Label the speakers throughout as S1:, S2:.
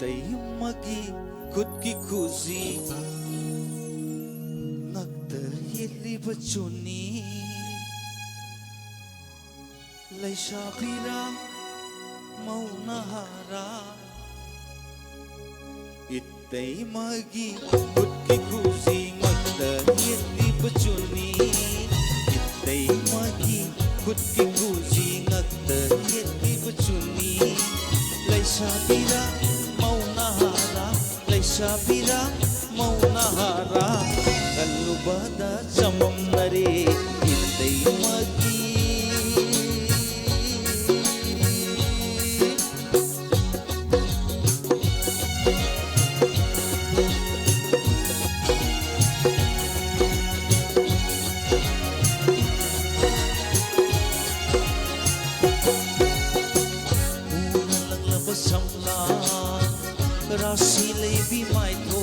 S1: Magi kutki kuzi nakta yeli bachuni laisha pira maunahara itay magi kutki kuzi nakta yeli bachuni itay magi kutki kuzi nakta yeli bachuni laisha pira Sabira maunahara kalubada samam nare itay magi unalang labas ang rasi lebi mai tho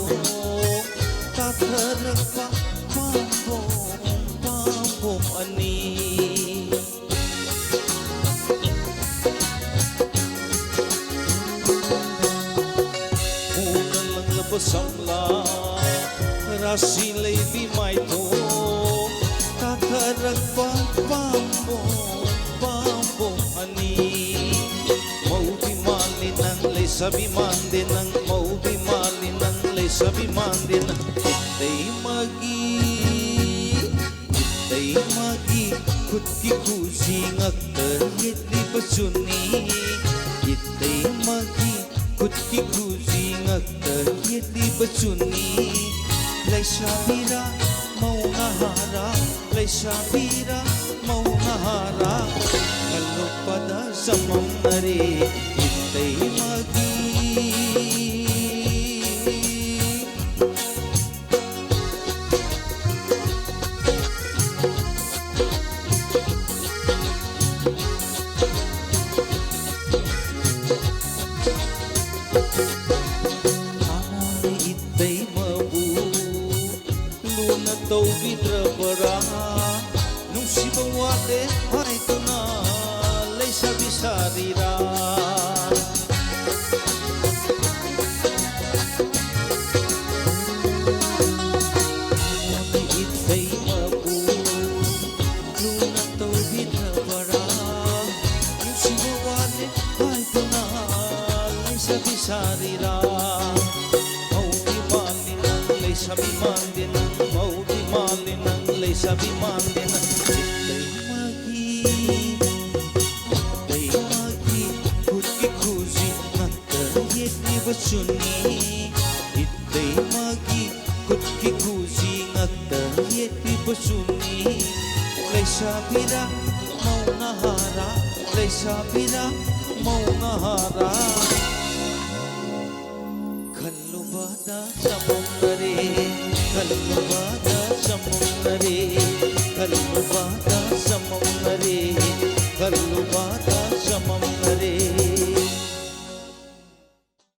S1: tatharak pa pam ani unalang labasangla rasi lebi mai tho tatharak pa pam ani maubi mali nang le sabi mande nang maubi mali nang le sabi mande nang itay magi kutki kuzi ngakta yetli pasuni itay magi kutki kuzi ngakta yetli pasuni lay sabira maunahara lay sabira maunahara kalupada samam nare itay magi amone itay mabu luna tau vidra para nung sibawate ay tuna lay sabi sarira sarira maubi mali nang lay sabi mandi nang maubi mali nang lay sabi mandi nang itay magi kutki kuzi nakta yetli bachuni itay magi kutki kuzi nakta yetli bachuni lay sabira maunahara lay sabira maunahara kalubada samam nare kalubada samam nare kalubada